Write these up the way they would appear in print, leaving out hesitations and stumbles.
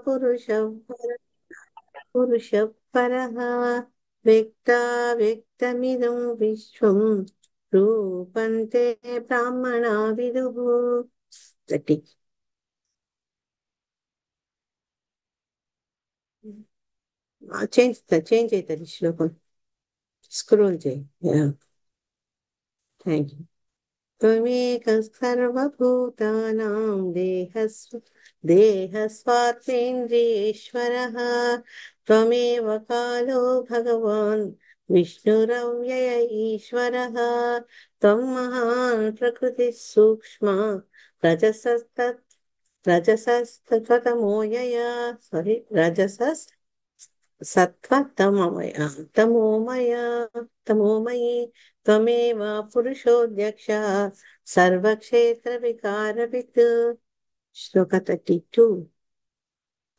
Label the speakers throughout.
Speaker 1: పురుష పురుష పరః వ్యక్తా వ్యక్తమిదం విశ్వం రూపంతే బ్రాహ్మణా విదుః. గట్టి చేంజ్ అవుతుంది శ్లోకం, స్క్రోల్ చేయి. Thank you. त्वमेकः सर्वभूतानां देहस्वार्थेन्द्रियेश्वरः त्वमेव कालो भगवान् विष्णुरव्यय ईश्वरः त्वं महान् प्रकृतिः सूक्ष्मा रजसस्तमोमय सत्त्वतमोमय तमोमय तमोमयि त्वमेव पुरुषोऽध्यक्षः सर्वक्षेत्रविकारवित्. श्लोक 32.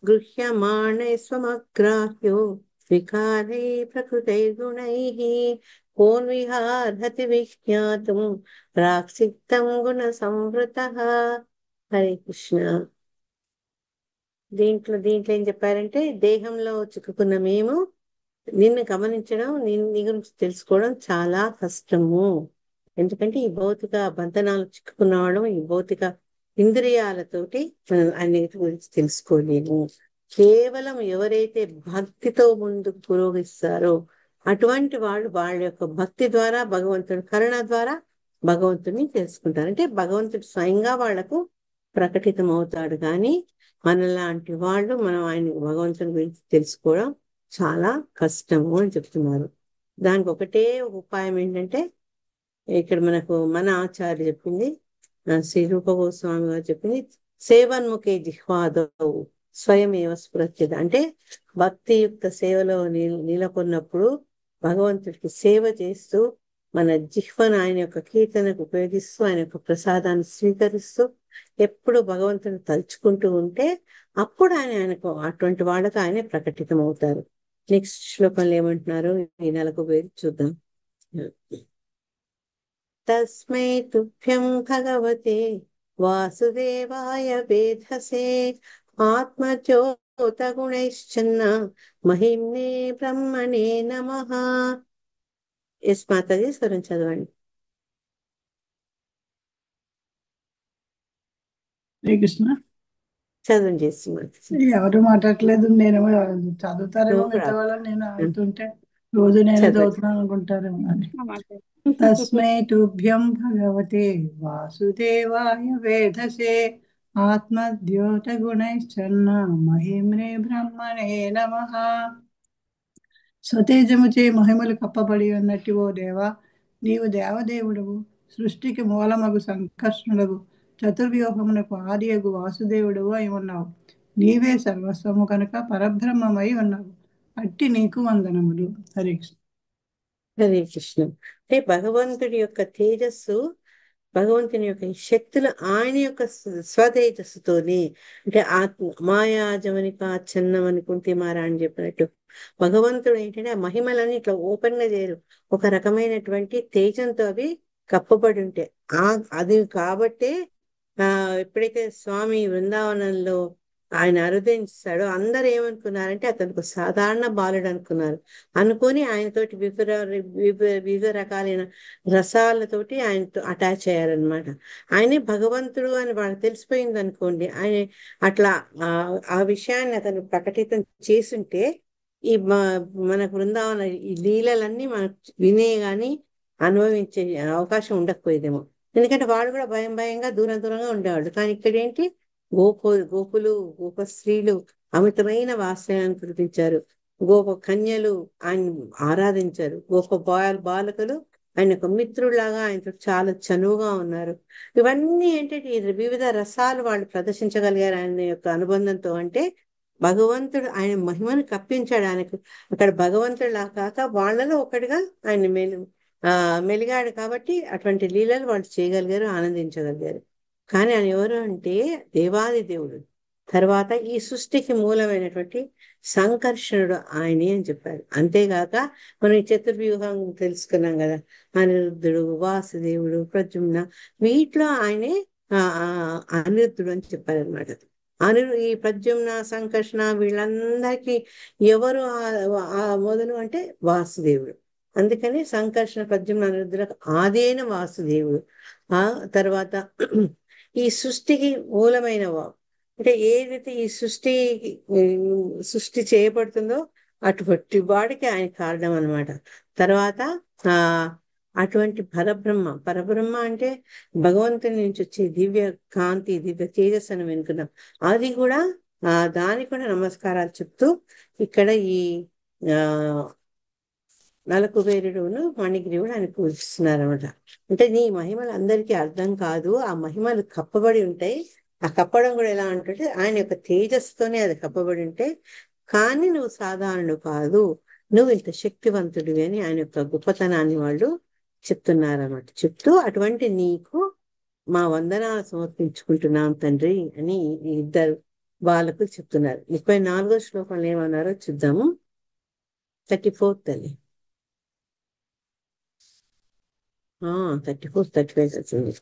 Speaker 1: गृह्यमाणे स्वमग्राह्यो विकारैः प्रकृतैर्गुणैः कोन्विहार्हति विज्ञातुं प्राक्सिक्तं गुणसंवृतः. హరే కృష్ణ. దీంట్లో ఏం చెప్పారంటే, దేహంలో చిక్కుకున్న మేము నిన్ను గమనించడం, నీ గురించి తెలుసుకోవడం చాలా కష్టము. ఎందుకంటే ఈ భౌతిక బంధనాలు చిక్కుకున్నవాడు ఈ భౌతిక ఇంద్రియాలతోటి మనం అన్నిటి గురించి తెలుసుకోలేము. కేవలం ఎవరైతే భక్తితో ముందుకు పురోగిస్తారో అటువంటి వాళ్ళు వాళ్ళ యొక్క భక్తి ద్వారా భగవంతుడి కరుణ ద్వారా భగవంతుడిని తెలుసుకుంటారు. అంటే భగవంతుడు స్వయంగా వాళ్లకు ప్రకటితం అవుతాడు. కానీ మనలాంటి వాళ్ళు మనం భగవంతుని గురించి తెలుసుకోవడం చాలా కష్టము అని చెప్తున్నారు. దానికి ఒకటే ఉపాయం ఏంటంటే, ఇక్కడ మన ఆచార్య చెప్పింది, శ్రీ రూప గోస్వామి గారు చెప్పింది, సేవన్ముఖే జిహ్వాదౌ స్వయమేవ స్ఫురత్యత. అంటే భక్తియుక్త సేవలో నిలకొన్నప్పుడు భగవంతుడికి సేవ చేస్తూ మన జిహ్వను ఆయన యొక్క కీర్తనకు ఉపయోగిస్తూ ఆయన యొక్క ప్రసాదాన్ని స్వీకరిస్తూ ఎప్పుడు భగవంతుని తలుచుకుంటూ ఉంటే అప్పుడు ఆయనకు అటువంటి వాళ్ళకు ఆయనే ప్రకటితం అవుతారు. నెక్స్ట్ శ్లోకంలో ఏమంటున్నారు ఈ నెలకు వేరు చూద్దాం. తస్మై తుభ్యం భగవతే వాసుదేవాయ వేధసే ఆత్మజ్యోత గుణైశ్చన్న మహిమ్నే బ్రహ్మణే నమః. ఎస్ మాతాజీ, స్వరం చదవండి.
Speaker 2: హరే కృష్ణ.
Speaker 1: చదవండి చేస్తున్నారు.
Speaker 2: ఎవరు మాట్లాడలేదు, నేనేమో చదువుతారేమో మిగతా వాళ్ళని నేను అవుతుంటే రోజు నేనే చదువుతున్నాను అనుకుంటారేమో అని. తస్మై తుభ్యం భగవతే వాసుదేవాయ వేధసే ఆత్మద్యోత గుణైశ్చన్న మహిమ్నే బ్రహ్మణే నమః. స్వతేజముచే మహిమలు కప్పబడి ఉన్నట్టు ఓ దేవా, నీవు దేవదేవుడవు, సృష్టికి మూలమగు సంకర్షణుడవు, చతుర్వ్యూహమునకు ఆదియగు వాసుదేవుడవు అయి ఉన్నావు. నీవే సర్వస్వము కనుక పరబ్రహ్మమై ఉన్నావు. అట్టి నీకు వందనములు. హరే కృష్ణ.
Speaker 1: హరే కృష్ణ. అంటే భగవంతుడి యొక్క తేజస్సు, భగవంతుని యొక్క శక్తులు ఆయన యొక్క స్వతేజస్సుతోనే, అంటే మాయాజమనిక చిన్నమని కుంతిమారా అని చెప్పినట్టు భగవంతుడు ఏంటంటే ఆ మహిమలని ఇట్లా ఓపెన్ గా చేయరు, ఒక రకమైనటువంటి తేజంతో అవి కప్పబడి ఉంటాయి. అది కాబట్టే ఎప్పుడైతే స్వామి బృందావనంలో ఆయన అరుదించాడో అందరు ఏమనుకున్నారంటే అతనికి సాధారణ బాలుడు అనుకున్నారు. అనుకొని ఆయనతోటి వివిధ రకాలైన రసాలతోటి ఆయనతో అటాచ్ అయ్యారనమాట. ఆయనే భగవంతుడు అని వాళ్ళకి తెలిసిపోయింది అనుకోండి, ఆయన అట్లా ఆ విషయాన్ని అతను ప్రకటితం చేసుంటే ఈ మన బృందావన ఈ లీలలన్నీ మనకు వినే గాని అనుభవించే అవకాశం ఉండకపోయేదేమో. ఎందుకంటే వాడు కూడా భయంగా దూరంగా ఉండేవాడు. కానీ ఇక్కడ ఏంటి, గోపులు గోప స్త్రీలు అమితమైన వాత్సల్యాన్ని కురిపించారు. గోప కన్యలు ఆయన ఆరాధించారు. గోప బాలకులు ఆయన ఒక మిత్రులాగా ఆయనతో చాలా చనువుగా ఉన్నారు. ఇవన్నీ ఏంటంటే వివిధ రసాలు వాళ్ళు ప్రదర్శించగలిగారు ఆయన యొక్క అనుబంధంతో. అంటే భగవంతుడు ఆయన మహిమను కప్పించాడు. ఆయనకు అక్కడ భగవంతుడిలా కాక వాళ్ళలో ఒకటిగా ఆయన మెలిగాడు. కాబట్టి అటువంటి లీలలు వాళ్ళు చేయగలిగారు, ఆనందించగలిగారు. కానీ ఆయన ఎవరు అంటే దేవాది దేవుడు. తర్వాత ఈ సృష్టికి మూలమైనటువంటి సంకర్షణుడు ఆయనే అని చెప్పారు. అంతేగాక మనం ఈ చతుర్వ్యూహం తెలుసుకున్నాం కదా, అనిరుద్ధుడు, వాసుదేవుడు, ప్రద్యుమ్న, వీటిలో ఆయనే అనిరుద్ధుడు అని చెప్పారనమాట. ఈ ప్రద్యుమ్న సంకర్షణ వీళ్ళందరికీ ఎవరు ఆ మొదలు అంటే వాసుదేవుడు. అందుకని సంకర్షణ ప్రద్యుమ్న అనిరుద్ధులకు ఆది అయిన వాసుదేవుడు. ఆ తర్వాత ఈ సృష్టికి మూలమైన అంటే ఏదైతే ఈ సృష్టి చేయబడుతుందో అటువంటి వాడికి ఆయన కారణం అన్నమాట. తర్వాత ఆ అటువంటి పరబ్రహ్మ అంటే భగవంతుని నుంచి వచ్చే దివ్య కాంతి, దివ్య తేజస్సు అని వినుకున్నాం. అది కూడా దానికి కూడా నమస్కారాలు చెప్తూ ఇక్కడ ఈ ఆ నలకుబేరుడును మణిగ్రీవుడు ఆయన పూజిస్తున్నారు అనమాట. అంటే నీ మహిమలు అందరికీ అర్థం కాదు, ఆ మహిమలు కప్పబడి ఉంటాయి. ఆ కప్పడం కూడా ఎలా అంటే ఆయన యొక్క తేజస్సుతోనే అది కప్పబడి ఉంటాయి. కానీ నువ్వు సాధారణుడు కాదు, నువ్వు ఇంత శక్తివంతుడివి అని ఆయన యొక్క గొప్పతనాన్ని వాళ్ళు చెప్తున్నారన్నమాట. చెప్తూ అటువంటి నీకు మా వందనాలు సమర్పించుకుంటున్నాం తండ్రి అని ఈ ఇద్దరు వాళ్ళకు చెప్తున్నారు. 34వ శ్లోకంలో ఏమన్నారో చూద్దాము. 34th తల్లి 34, 35 వచ్చింది.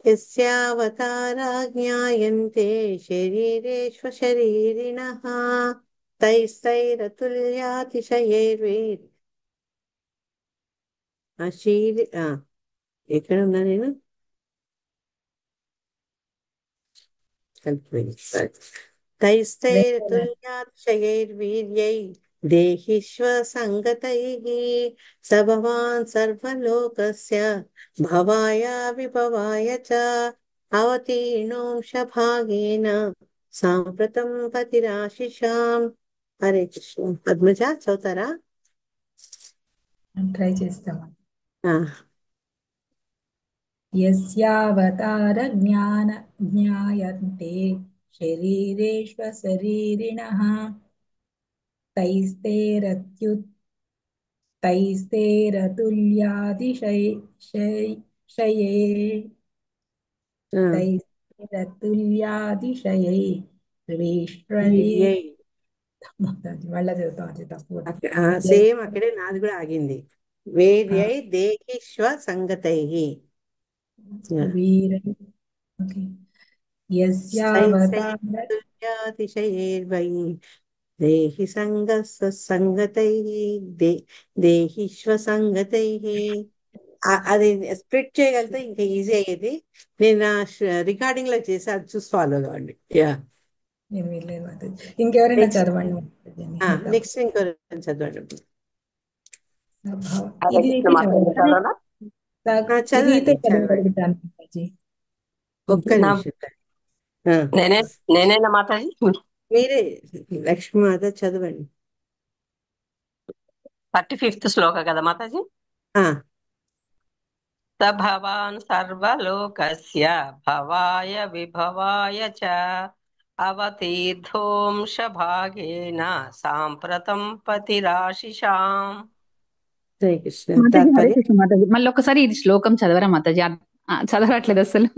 Speaker 1: యస్యావతారా జ్ఞాయంతే శరీరేష్వశరీరిణః తైస్తైరతుల్యాతిశయైర్వైర్ ఎక్కడ ఉన్నా నేను కలిపిపోయింది. తైస్తైరతుల్యాతిశయైర్వీర్యై దేహిష్వ సంగతైః స భవాన్ సర్వలోకస్య భవాయ విభవాయ చ అవతీర్ణోంశ భాగేన సాంప్రతం పతిరాశిషాం. హరే కృష్ణ. పద్మజ చదువుతారా?
Speaker 3: ట్రై చేస్తామా?
Speaker 1: ఆ,
Speaker 3: యస్యావతార జ్ఞాయంతే శరీరేష్వశరీరిణః
Speaker 1: ఆ.
Speaker 3: తైస్తైరతుల్యాతిశయైర్వేష్వై.
Speaker 1: వీర్యై.
Speaker 3: మళ్ళా చదువుతాం తప్పు.
Speaker 1: సేమ్ అక్కడే నాది కూడా ఆగింది. వేర్యై దేహిష్వ సంగతైః.
Speaker 3: వీరై. ఓకే. యస్యావతార
Speaker 1: తుల్యాతిశయైర్వై దేహి సంగతైః దేహిష్వ సంగతైః. అది స్ప్లిట్ చేయగలిగితే ఇంకా ఈజీ అయ్యేది. నేను నా రికార్డింగ్ లో చేసి అది చూసి ఫాలో కావండి.
Speaker 3: ఏమీ లేదు మాతాజీ. ఇంకెవరైనా చదవండి
Speaker 1: నెక్స్ట్ ఇంకో చదవండి.
Speaker 3: ఇది
Speaker 1: చదవండి
Speaker 3: చదవగలుగుతాను మాతాజీ.
Speaker 1: ఒక్క నిమిషం.
Speaker 4: నేనేనా మాతాజీ?
Speaker 1: మీరే లక్ష్మీమాత చదవండి.
Speaker 4: 35th శ్లోక కదా మాతాజీ? స భవాన్ సర్వలోకస్య భవాయ విభవాయ చ అవతీర్ధోంశ భాగేన సాంప్రతం పతిరాశిషాం.
Speaker 1: హరే కృష్ణ.
Speaker 5: హరే కృష్ణ మాతాజీ. మళ్ళీ ఒకసారి ఇది శ్లోకం చదవరా మాతాజీ? చదవట్లేదు అసలు.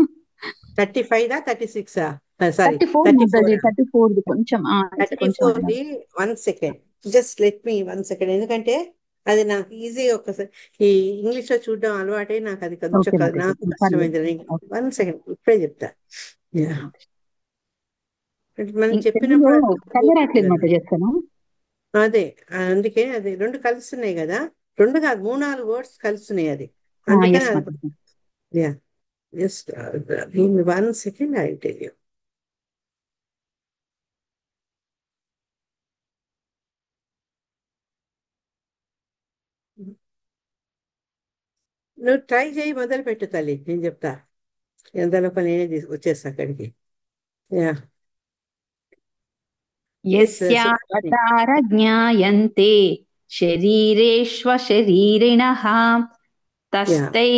Speaker 1: 35 36 సారీ
Speaker 5: 34 కొంచెం
Speaker 1: 34ది 1 second. Just let me 1 second. ఎందుకంటే అది నాకు ఈజీ ఒకసారి ఈ ఇంగ్లీష్ లో చూడడం అలవాటే, నాకు అది కొంచెం నాకు కష్టమైంది. 1 సెకండ్ ఇప్పుడే చెప్తా. మనం చెప్పినప్పుడు అదే అందుకే అది రెండు కలుస్తున్నాయి కదా, రెండు కాదు 3-4 వర్డ్స్ కలుస్తున్నాయి. అది అందుకని just 1 second I tell you. నువ్వు ట్రై చేయి, మొదలు పెట్టు తల్లి, నేను చెప్తా. ఎంతలోపల నేనే వచ్చేస్తా అక్కడికి.
Speaker 5: యస్యావతార జ్ఞాయంతే శరీరేష్వశరీరిణః తస్తై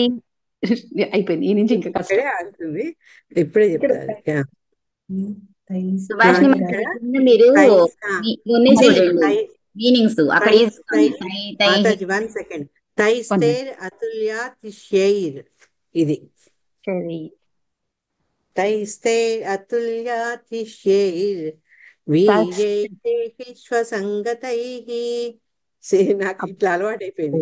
Speaker 5: అయిపోయింది. ఈ నుంచి ఇంకా కష్టం
Speaker 1: ఆగుతుంది. ఇప్పుడే చెప్తా.
Speaker 6: మీరు మీనింగ్స్ అక్కడ
Speaker 1: 1 సెకండ్. తైస్తైర్ అతుల్యాతిశయైర్. ఇది తైస్తైర్ అతుల్యాతిశయైర్ వీర్యైర్దేహిష్వ సంగతైః. నాకు ఇట్లా అలవాటు అయిపోయింది.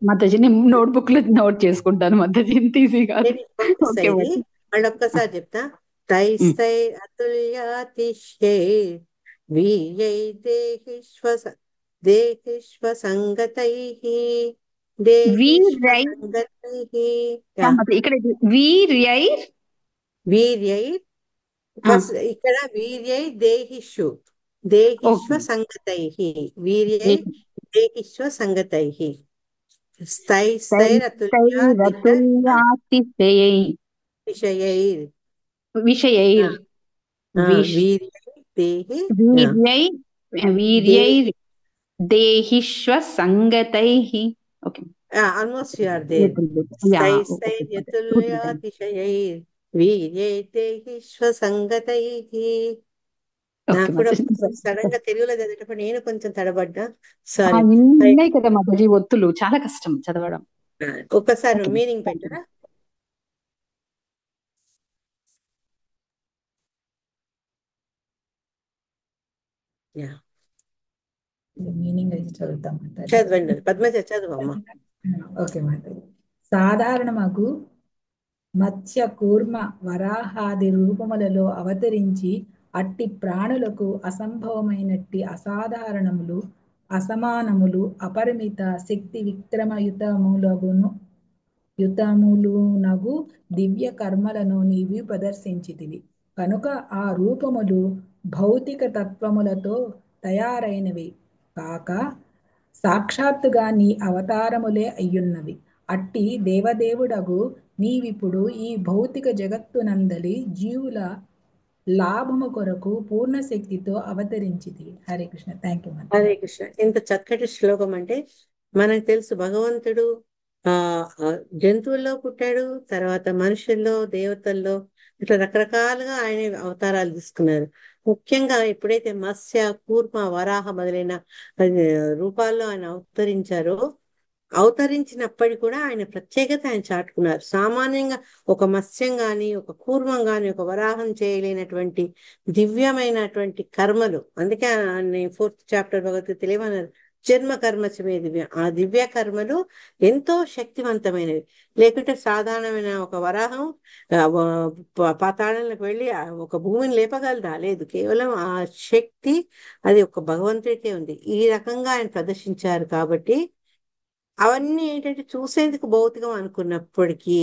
Speaker 5: మాతాజీ నేను నోట్బుక్ లో నోట్ చేసుకుంటాను మాతాజీ. ఇంత ఈజీ కాదు.
Speaker 1: మళ్ళీ ఒక్కసారి చెప్తా. స్తైస్తై అతుల్యాతిశయై వీర్యై దేహిష్వసంగతైః
Speaker 5: వీర్యై
Speaker 1: యా
Speaker 5: ఇక్కడ వీర్యైర్
Speaker 1: వీర్యై ఫస్ట్ ఇక్కడ వీర్యై దేహిష్వ
Speaker 5: ఓకే
Speaker 1: సంగతైః వీర్యై దేహిష్వ సంగతైః
Speaker 5: స్థైరతుల్యాతిశయై
Speaker 1: విషయైర్
Speaker 5: విషయైర్ వీర్యై వీర్యైర్ దేహిష్వ సంగతైః. Okay,
Speaker 1: almost you are there. స్థైర్యతుల్యాతిశయైర్ వీర్యై దేహిష్వ సంగతైః. నాకు కూడా సడన్ గా తెలుగులో చదివేటప్పుడు నేను కొంచెం తడబడ్డా, సారీ.
Speaker 5: ఉన్నాయి కదా మాతాజీ ఒత్తులు, చాలా కష్టం చదవడం.
Speaker 1: ఒక్కసారి మీనింగ్ పెట్టరా?
Speaker 3: మీనింగ్ అయితే చదువుతాం.
Speaker 1: చదవండి పద్మజ, చదువమ్మా.
Speaker 3: ఓకే మాతాజీ. సాధారణమగు మత్స్య కూర్మ వరాహాది రూపములలో అవతరించి అట్టి ప్రాణులకు అసంభవమైనట్టి అసాధారణములు అసమానములు అపరిమిత శక్తి యుతములునగు దివ్య కర్మలను నీవి ప్రదర్శించితివి కనుక ఆ రూపములు భౌతిక తత్వములతో తయారైనవి కాక సాక్షాత్తుగా నీ అవతారములే అయ్యున్నవి. అట్టి దేవదేవుడగు నీవిప్పుడు ఈ భౌతిక జగత్తునందలి జీవుల లాభము కొరకు పూర్ణ శక్తితో అవతరించితి. హరే కృష్ణ. Thank you.
Speaker 1: హరే కృష్ణ. ఇంత చక్కటి శ్లోకం. అంటే మనకు తెలుసు భగవంతుడు జంతువుల్లో పుట్టాడు, తర్వాత మనుషుల్లో, దేవతల్లో, ఇట్లా రకరకాలుగా ఆయన అవతారాలు తీసుకున్నారు. ముఖ్యంగా ఎప్పుడైతే మత్స్య కూర్మ వరాహ మొదలైన రూపాల్లో ఆయన అవతరించినప్పటికీ కూడా ఆయన ప్రత్యేకత ఆయన చాటుకున్నారు. సామాన్యంగా ఒక మత్స్యం గాని, ఒక కూర్మం గాని, ఒక వరాహం చేయలేనటువంటి దివ్యమైనటువంటి కర్మలు. అందుకే 4th చాప్టర్ భగవద్గీత తెలియమన్నారు, జన్మ కర్మచమే దివ్యం. ఆ దివ్య కర్మలు ఎంతో శక్తివంతమైనవి. లేకుంటే సాధారణమైన ఒక వరాహం పాతాళంలోకి వెళ్ళి ఒక భూమిని లేపగలదా? లేదు. కేవలం ఆ శక్తి అది ఒక భగవంతుడికే ఉంది. ఈ రకంగా ఆయన ప్రదర్శించారు. కాబట్టి అవన్నీ ఏంటంటే చూసేందుకు భౌతికం అనుకున్నప్పటికీ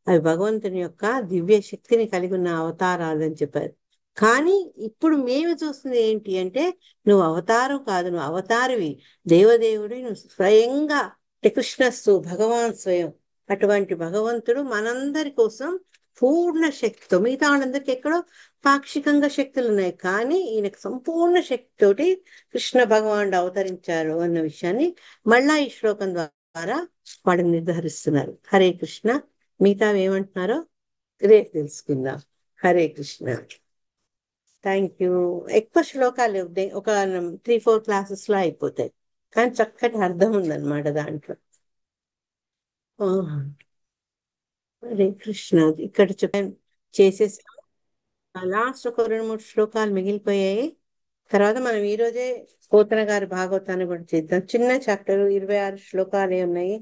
Speaker 1: అవి భగవంతుని యొక్క దివ్య శక్తిని కలిగి ఉన్న అవతారాలు అని చెప్పారు. కానీ ఇప్పుడు మేము చూస్తుంది ఏంటి అంటే, నువ్వు అవతారం కాదు, నువ్వు అవతారివి, దేవదేవుడి, నువ్వు స్వయంగా కృష్ణస్తు భగవాన్ స్వయం. అటువంటి భగవంతుడు మనందరి కోసం పూర్ణ శక్తితో, మిగతా వాళ్ళందరికీ ఎక్కడో పాక్షికంగా శక్తులు ఉన్నాయి, కానీ ఈయనకు సంపూర్ణ శక్తితోటి కృష్ణ భగవానుడు అవతరించారు అన్న విషయాన్ని మళ్ళా ఈ శ్లోకం ద్వారా వాడు నిర్ధారిస్తున్నారు. హరే కృష్ణ. మిగతా ఏమంటున్నారో రేపు తెలుసుకుందాం. హరే కృష్ణ. Thank you. ఎక్కువ శ్లోకాలు ఒక 3-4 క్లాసెస్ లో అయిపోతాయి, కానీ చక్కటి అర్థం ఉందన్నమాట దాంట్లో. హరే కృష్ణ. ఇక్కడ చేసేసాం. లాస్ట్ ఒక 2-3 శ్లోకాలు మిగిలిపోయాయి. తర్వాత మనం ఈ రోజే పోతన గారి భాగవతాన్ని కూడా చేద్దాం. చిన్న చాప్టర్, 26 శ్లోకాలే ఉన్నాయి.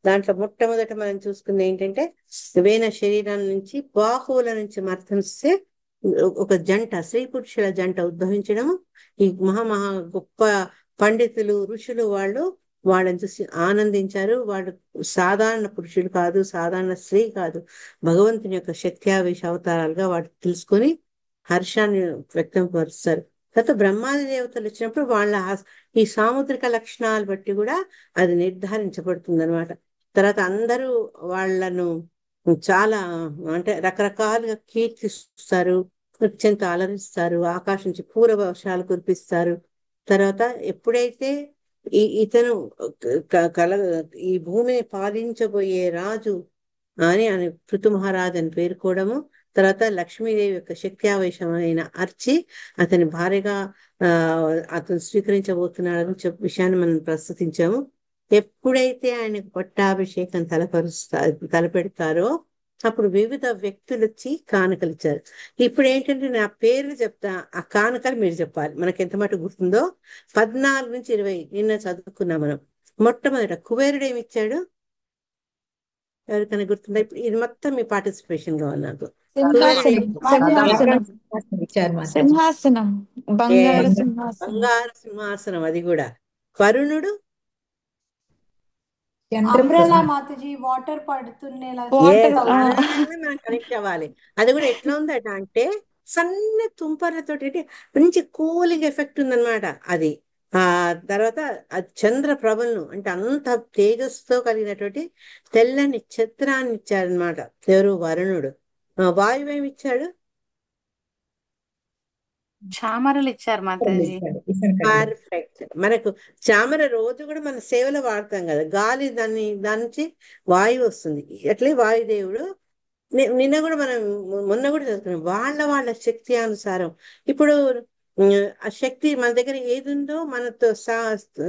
Speaker 1: దాంట్లో మొట్టమొదట మనం చూసుకుంది ఏంటంటే, వేన శరీరం నుంచి బాహువుల నుంచి మర్తిస్తే ఒక జంట, స్త్రీ పురుషుల జంట ఉద్భవించడము. ఈ మహా గొప్ప పండితులు, ఋషులు వాళ్ళని చూసి ఆనందించారు. వాళ్ళు సాధారణ పురుషులు కాదు, సాధారణ స్త్రీ కాదు, భగవంతుని యొక్క శక్త్యావేశ అవతారాలుగా వాటి తెలుసుకొని హర్షాన్ని వ్యక్తపరుస్తారు. తర్వాత బ్రహ్మాది దేవతలు వచ్చినప్పుడు వాళ్ళ ఈ సాముద్రిక లక్షణాలు బట్టి కూడా అది నిర్ధారించబడుతుంది అనమాట. తర్వాత అందరూ వాళ్ళను చాలా అంటే రకరకాలుగా కీర్తిస్తారు, అత్యంత అలరిస్తారు, ఆకాశం నుంచి పూర వర్షాలు కురిపిస్తారు. తర్వాత ఎప్పుడైతే ఇతను ఈ భూమిని పాలించబోయే రాజు అని పృథు మహారాజు అని పేర్కోవడము, తర్వాత లక్ష్మీదేవి యొక్క శక్త్యావేశమైన అర్చి అతని భార్యగా అతను స్వీకరించబోతున్నాడని విషయాన్ని మనం ప్రస్తుతించాము. ఎప్పుడైతే ఆయనకు పట్టాభిషేకం తలపెడతారో అప్పుడు వివిధ వ్యక్తులు వచ్చి కానుకలు ఇచ్చారు. ఇప్పుడు ఏంటంటే నా పేర్లు చెప్తా, ఆ కానుకలు మీరు చెప్పాలి. మనకి ఎంత మటు గుర్తుందో 14 నుంచి 20 నిన్న చదువుకున్నాం మనం. మొట్టమొదట కుబేరుడు ఏమిచ్చాడు? ఎవరికైనా గుర్తుందా? ఇప్పుడు ఇది మొత్తం మీ పార్టిసిపేషన్ కావాలి నాకు.
Speaker 7: సింహాసనం సింహాసనం
Speaker 3: ఇచ్చారు మాతాజీ.
Speaker 7: సింహాసనం బంగారు
Speaker 1: Yes.
Speaker 7: సింహాసనం
Speaker 1: బంగారు సింహాసనం, అది కూడా. వరుణుడు
Speaker 8: అంబ్రెలా మాతాజీ వాటర్ పడుతుండేలా
Speaker 7: వాటర్
Speaker 1: Yes, మనల్ని మనం కనెక్ట్ అవ్వాలి. అది కూడా ఎట్లా ఉందట అంటే సన్న తుంపర్లతోటి, అంటే మంచి కూలింగ్ ఎఫెక్ట్ ఉందన్నమాట అది. ఆ తర్వాత చంద్ర ప్రభలను, అంటే అంత తేజస్సుతో కలిగినటువంటి తెల్లని ఛత్రాన్ని ఇచ్చారనమాట ఎవరు? వరుణుడు. వాయువు ఏమి ఇచ్చాడు?
Speaker 5: చామరలు ఇచ్చారు మాతాజీ.
Speaker 1: పర్ఫెక్ట్. మనకు చామర రోజు కూడా మన సేవలో వాడతాం కదా, గాలి దాని నుంచి వాయువు వస్తుంది. అట్లే వాయుదేవుడు నిన్న కూడా మనం మొన్న కూడా చదువుకున్నాం, వాళ్ళ శక్తి అనుసారం. ఇప్పుడు ఆ శక్తి మన దగ్గర ఏది ఉందో మనతో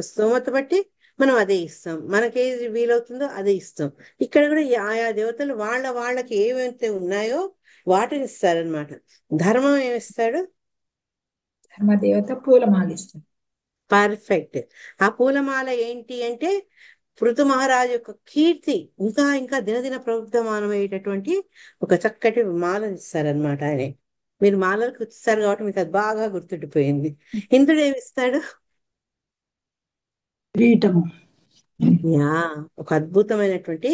Speaker 1: స్తోమత బట్టి మనం అదే ఇస్తాం, మనకేది వీలవుతుందో అదే ఇస్తాం. ఇక్కడ కూడా ఆయా దేవతలు వాళ్ళకి ఏవైతే ఉన్నాయో వాటిని ఇస్తారనమాట. ధర్మం ఏమిస్తాడు?
Speaker 3: ధర్మదేవత పూలమాల ఇస్తారు.
Speaker 1: పర్ఫెక్ట్. ఆ పూలమాల ఏంటి అంటే పృథు మహారాజు యొక్క కీర్తి ఇంకా ఇంకా దినదిన ప్రవృద్ధమానమయ్యేటటువంటి ఒక చక్కటి మాలను ఇస్తారనమాట ఆయన. మీరు మాలలకు ఇస్తారు కాబట్టి మీకు అది బాగా గుర్తుండిపోయింది. ఇంద్రుడు ఏమిస్తాడు?
Speaker 2: కిరీటము.
Speaker 1: యా, ఒక అద్భుతమైనటువంటి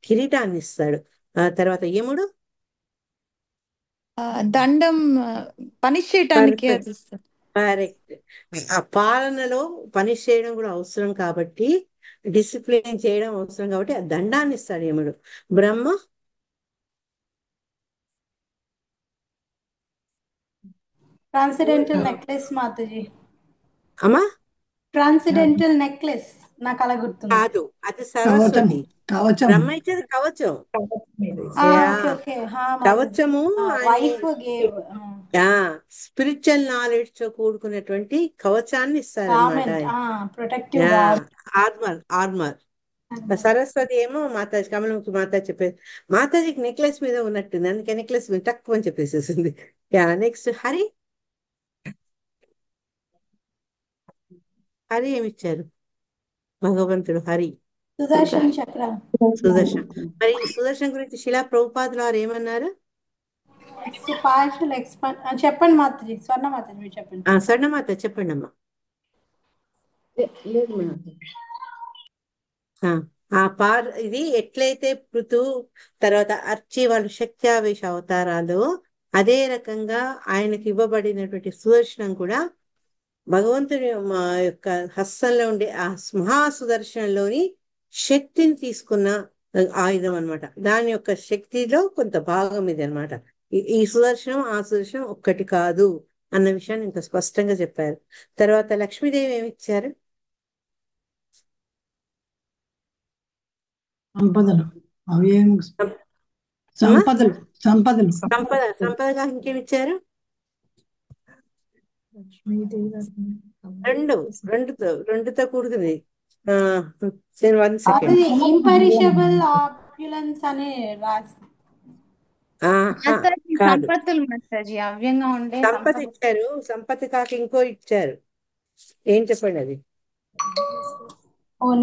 Speaker 1: కిరీటాన్ని ఇస్తాడు. ఆ తర్వాత యముడు
Speaker 7: దండం పనిష్ చేయటానికి
Speaker 1: Perfect.
Speaker 7: అది ఇస్తారు.
Speaker 1: కరెక్ట్. ఆ పాలనలో పని చేయడం కూడా అవసరం కాబట్టి, డిసిప్లిన్ చేయడం అవసరం కాబట్టి ఆ దండాన్ని ఇస్తాడు యముడు. బ్రహ్మ
Speaker 8: ట్రాన్సిడెంటల్ నెక్లెస్ మాతాజీ.
Speaker 1: అమ్మా
Speaker 8: ట్రాన్సిడెంటల్ నెక్లెస్ నాకు అలా గుర్తుంది.
Speaker 1: కాదు, అది
Speaker 2: కవచం
Speaker 1: సరస్వతి.
Speaker 2: కవచం
Speaker 1: బ్రహ్మ ఇచ్చేది కవచం.
Speaker 8: ఓకే ఓకే
Speaker 1: కవచము
Speaker 8: వైఫ్ గేవ్
Speaker 1: స్పిరిచువల్ నాలెడ్జ్ తో కూడుకున్నటువంటి కవచాన్ని ఇస్తారనమాట ఆయన.
Speaker 8: Protective
Speaker 1: armour. సరస్వతి ఏమో మాతాజీ, కమలముఖి మాతాజీ చెప్పేది. మాతాజీకి నెక్లెస్ మీద ఉన్నట్టుంది, అందుకే నెక్లెస్ మీద తక్కువ అని చెప్పేసేసింది. నెక్స్ట్ హరి. హరి ఏమిచ్చారు భగవంతుడు? హరి
Speaker 8: సుదర్శన్ చక్ర.
Speaker 1: సుదర్శన్. మరి ఈ సుదర్శన్ గురించి శిలా ప్రభుపాదులు వారు ఏమన్నారు?
Speaker 8: పార్షల్ చెప్పండి మాతాజీ. స్వర్ణ మాతాజీ మీరు చెప్పండి.
Speaker 1: స్వర్ణమాత చెప్పండి అమ్మా. ఇది ఎట్లయితే పృథు తర్వాత అర్చి వాళ్ళు శక్త్యావేశ అవతారాలు, అదే రకంగా ఆయనకి ఇవ్వబడినటువంటి సుదర్శనం కూడా భగవంతుని యొక్క హస్తంలో ఉండే ఆ మహాసుదర్శనంలోని శక్తిని తీసుకున్న ఆయుధం అన్నమాట. దాని యొక్క శక్తిలో కొంత భాగం ఇది అనమాట. ఈ సుదర్శనం ఆ సుదర్శనం ఒక్కటి కాదు అన్న విషయాన్ని ఇంత స్పష్టంగా చెప్పారు. తర్వాత లక్ష్మీదేవి ఏమిచ్చారు?
Speaker 2: సంపదలు. అవి ఏం సంపదలు సంపదలు
Speaker 1: సంపదగా ఇంకేమిచ్చారు? రెండుతో కూడుకుంది. 1 సెకండ్.
Speaker 8: ఇంపరిషబుల్ ఆప్యులెన్స్ అని రాసి
Speaker 5: సంపత్తులు మాతాజీ అవ్యంగా ఉండే
Speaker 1: సంపత్తి ఇచ్చారు. సంపత్తి కాక ఇంకో ఇచ్చారు, ఏం చెప్పండి అది?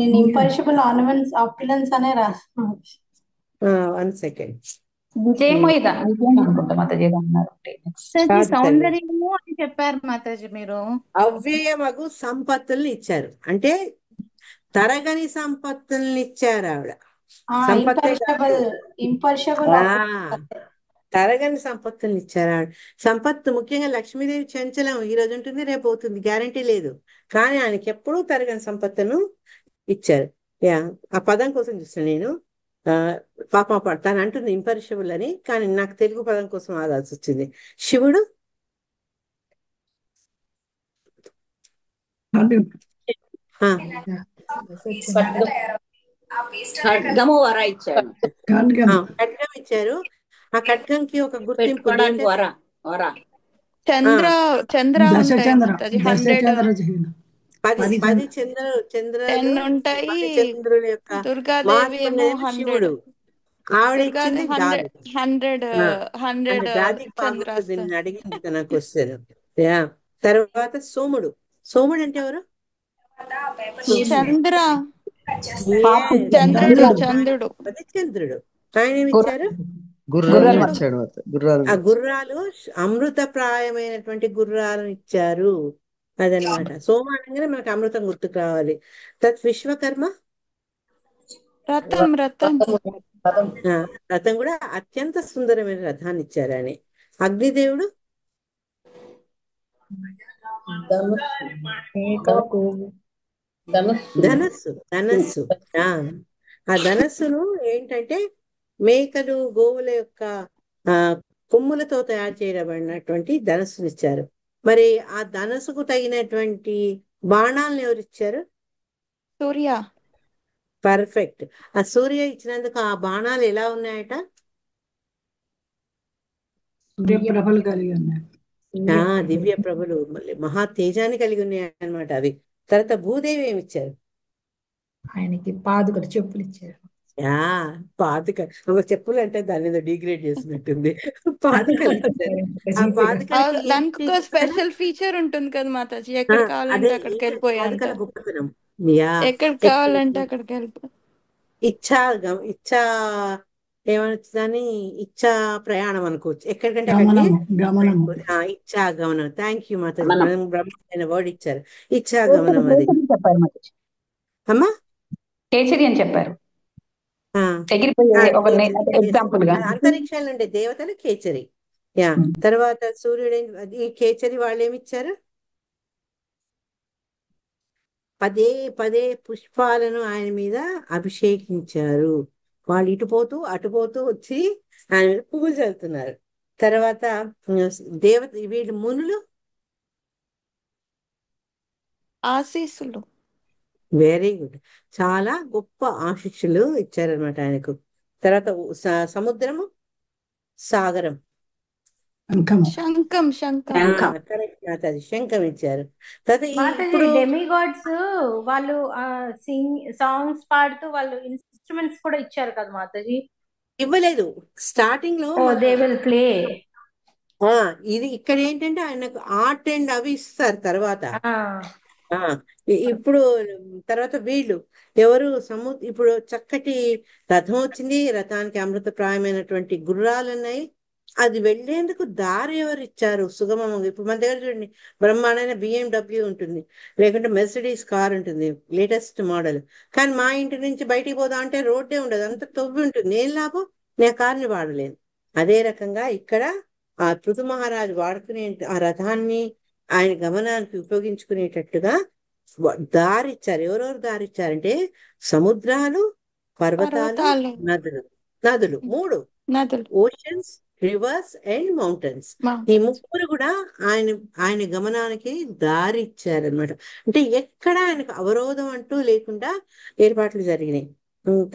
Speaker 8: నేను ఇంపరిషబుల్ ఆర్నమెంట్స్ ఆప్యులెన్స్ అనే రాస్తాను.
Speaker 1: 1 సెకండ్.
Speaker 5: విజయమో ఇది విజయం అనుకుంటా మాతాజీ అన్నారు. సౌందర్యము అని చెప్పారు మాతాజీ మీరు.
Speaker 1: అవ్యయమగు సంపత్తుల్ని ఇచ్చారు అంటే తరగని సంపత్తుల్ని ఇచ్చారు ఆవిడ. తరగని సంపత్తుల్ని ఇచ్చారు ఆవిడ. సంపత్తు ముఖ్యంగా లక్ష్మీదేవి చంచలం, ఈ రోజు ఉంటుంది రేపు అవుతుంది, గ్యారంటీ లేదు. కానీ ఆయనకి ఎప్పుడూ తరగని సంపత్తును ఇచ్చారు. ఆ పదం కోసం చూస్తాను నేను. పాప తను అంటుంది ఇంపరిషబుల్ అని, కానీ నాకు తెలుగు పదం కోసం ఆగాల్సి వచ్చింది. శివుడు
Speaker 6: ఖడ్గము వర ఇచ్చాడు.
Speaker 1: ఖడ్గం ఇచ్చారు. ఆ ఖడ్గంకి ఒక గుర్తింపు
Speaker 7: చంద్ర
Speaker 1: 10 చంద్రులు
Speaker 7: ఉంటాయి.
Speaker 1: చంద్రుల యొక్క
Speaker 7: దుర్గాదేవి
Speaker 1: శివుడు. ఆవిడ ఇచ్చింది
Speaker 7: 100
Speaker 1: అడిగింది తన క్వశ్చన్. తర్వాత సోముడు. సోముడు అంటే ఎవరు?
Speaker 7: చంద్రుడు చంద్రుడు
Speaker 1: అది చంద్రుడు. ఆయన ఏమిచ్చారు?
Speaker 9: గుర్రాలు
Speaker 7: గుర్రాలు.
Speaker 9: ఇచ్చాడు మాత, గుర్రాలు
Speaker 1: ఆ గుర్రాలు అమృతప్రాయమైనటువంటి గుర్రాలను ఇచ్చారు. అదనమాట. సోమ అనగానే మనకు అమృతం గుర్తుకు రావాలి. తత్ విశ్వకర్మ
Speaker 7: రథం రథం
Speaker 1: ఆ, రథం కూడా అత్యంత సుందరమైన రథాన్ని ఇచ్చారు ఆయన. అగ్నిదేవుడు ధనస్సు. ధనస్సు ఆ ధనస్సును ఏంటంటే మేకలు గోవుల యొక్క ఆ కొమ్ములతో తయారు చేయబడినటువంటి ధనస్సును ఇచ్చారు. మరి ఆ ధనస్సుకు తగినటువంటి బాణాలను ఎవరు ఇచ్చారు?
Speaker 7: సూర్య.
Speaker 1: పర్ఫెక్ట్. ఆ సూర్య ఇచ్చినందుకు ఆ బాణాలు ఎలా ఉన్నాయట?
Speaker 2: సూర్యప్రభలు కలిగి ఉన్నాయి.
Speaker 1: దివ్య ప్రభులు, మళ్ళీ మహా తేజాన్ని కలిగి ఉన్నాయి అన్నమాట అవి. తర్వాత భూదేవి ఏమి ఇచ్చారు?
Speaker 3: ఆయనకి పాదుకలు చెప్పులు ఇచ్చారు.
Speaker 1: పాదుక. ఒక చెప్పులు అంటే దాని మీద డిగ్రేడ్ చేసినట్టుంది. పాదుకలు ఇచ్చారు. ఆ పాదుకలకి
Speaker 7: దానికి ఒక స్పెషల్ ఫీచర్ ఉంటుంది కదా మాతాజీ, ఎక్కడ కావాలంటే అక్కడికి వెళ్ళిపోయేంత.
Speaker 1: పాదుకల గొప్పతనం.
Speaker 7: ఎక్కడికి కావాలంటే అక్కడికి వెళ్ళిపో.
Speaker 1: ఇచ్చా ఏమనొచ్చుదని ఇచ్చా ప్రయాణం అనుకోవచ్చు. ఎక్కడికంటే అక్కడికి ఇచ్చా గమనం. థ్యాంక్ యూ మాతాజీ. బ్రహ్మమైన వర్డ్ ఇచ్చారు, ఇచ్చా గమనం. అది
Speaker 6: చెప్పారు మాతాజీ,
Speaker 1: అమ్మా
Speaker 6: కేసరి అని చెప్పారు. ఎగ్జాంపుల్ గా
Speaker 1: అంతరిక్షాలు ఉండే దేవతలు కేచరి. తర్వాత సూర్యుడు ఈ కేచరి వాళ్ళు ఏమిచ్చారు? పదే పదే పుష్పాలను ఆయన మీద అభిషేకించారు. వాళ్ళు ఇటుపోతూ అటుపోతూ వచ్చి ఆయన మీద పువ్వులు చల్లుతున్నారు. తర్వాత దేవత వీళ్ళు మునులు
Speaker 7: ఆశీస్సులు.
Speaker 1: Very good. చాలా గొప్ప ఆశీస్సులు ఇచ్చారనమాట ఆయనకు. తర్వాత సముద్రము సాగరం
Speaker 7: శంఖం
Speaker 1: అది శంఖం ఇచ్చారు.
Speaker 8: మాతాజీ డెమిగాడ్స్ వాళ్ళు సాంగ్స్ పాడుతూ వాళ్ళు ఇన్స్ట్రుమెంట్స్ కూడా ఇచ్చారు కదా మాతాజీ?
Speaker 1: ఇవ్వలేదు స్టార్టింగ్ లో.
Speaker 8: They will play.
Speaker 1: ఇది ఇక్కడ ఏంటంటే ఆయనకు ఆర్ట్ అండ్ అవి ఇస్తారు తర్వాత. ఇప్పుడు తర్వాత వీళ్ళు ఎవరు ఇప్పుడు చక్కటి రథం వచ్చింది, రథానికి అమృతప్రాయమైనటువంటి గుర్రాలు ఉన్నాయి. అది వెళ్లేందుకు దారి ఎవరు ఇచ్చారు? సుగమం. ఇప్పుడు మన దగ్గర చూడండి, బ్రహ్మాండమైన BMW ఉంటుంది, లేకుంటే మెర్సిడీస్ కార్ ఉంటుంది, లేటెస్ట్ మోడల్. కానీ మా ఇంటి నుంచి బయటికి పోదాం అంటే రోడ్డే ఉండదు, అంత తవ్వి ఉంటుంది. ఏం లాభం? నేను కార్ని వాడలేను. అదే రకంగా ఇక్కడ ఆ పృథు మహారాజు వాడుకునే ఆ రథాన్ని ఆయన గమనానికి ఉపయోగించుకునేటట్టుగా దారిచ్చారు. ఎవరెవరు దారిచ్చారంటే సముద్రాలు, పర్వతాలు, నదులు 3 ఓషన్స్, రివర్స్ అండ్ మౌంటైన్స్. ఈ 3 కూడా ఆయన గమనానికి దారి ఇచ్చారనమాట. అంటే ఎక్కడ ఆయనకు అవరోధం అంటూ లేకుండా ఏర్పాట్లు జరిగినాయి.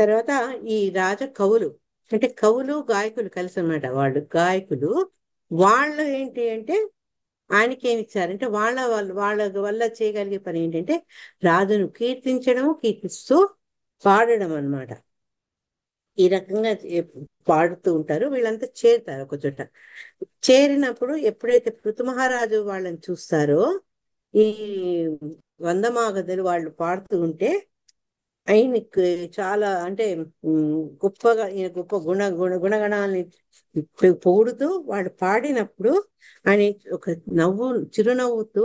Speaker 1: తర్వాత ఈ రాజ కవులు అంటే కవులు గాయకులు కలిసి అనమాట. వాళ్ళు గాయకులు, వాళ్ళు ఏంటి అంటే ఆయనకి ఏమి ఇచ్చారంటే వాళ్ళ వల్ల చేయగలిగే పని ఏంటంటే రాజును కీర్తిస్తూ పాడడం అన్నమాట. ఈ రకంగా పాడుతూ ఉంటారు. వీళ్ళంతా చేరుతారు ఒక చోట. చేరినప్పుడు ఎప్పుడైతే పృథు మహారాజు వాళ్ళని చూస్తారో, ఈ వందమాగదులు వాళ్ళు పాడుతూ ఉంటే ఆయనకి చాలా అంటే గొప్పగా గొప్ప గుణగణాలని పొగుడుతూ వాళ్ళు పాడినప్పుడు ఆయన ఒక చిరునవ్వుతూ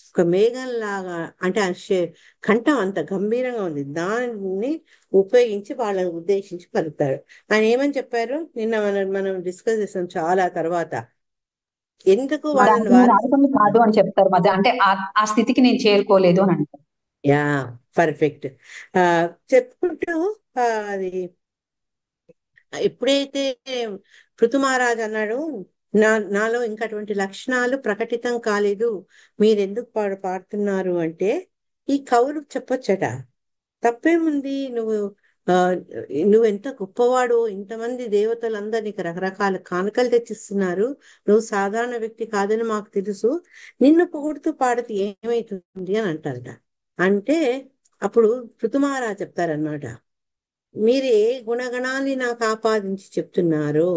Speaker 1: ఒక మేఘంలాగా, అంటే ఆ కంఠం అంత గంభీరంగా ఉంది, దాన్ని ఉపయోగించి వాళ్ళని ఉద్దేశించి పలుకుతారు. ఆయన ఏమని చెప్పారు నిన్న మనం డిస్కస్ చేసాం చాలా తర్వాత. ఎందుకు వాళ్ళని
Speaker 6: కాదు అని చెప్తారు మధ్య, అంటే ఆ స్థితికి నేను చేరుకోలేదు అని అంటారు.
Speaker 1: పర్ఫెక్ట్. చెప్పుకుంటూ అది ఎప్పుడైతే పృథు మహారాజు అన్నాడు, నాలో ఇంకా అటువంటి లక్షణాలు ప్రకటితం కాలేదు, మీరెందుకు పాడుతున్నారు అంటే ఈ కవులు చెప్పొచ్చట, తప్పేముంది, నువ్వెంత గొప్పవాడు, ఇంతమంది దేవతలందరూ నీకు రకరకాల కానుకలు తెచ్చిస్తున్నారు, నువ్వు సాధారణ వ్యక్తి కాదని మాకు తెలుసు, నిన్ను పొగుడుతూ పాడితే ఏమైతుంది అని అంటారట. అంటే అప్పుడు పృథు మహారాజు చెప్తారనమాట, మీరు ఏ గుణగణాన్ని నాకు ఆపాదించి చెప్తున్నారో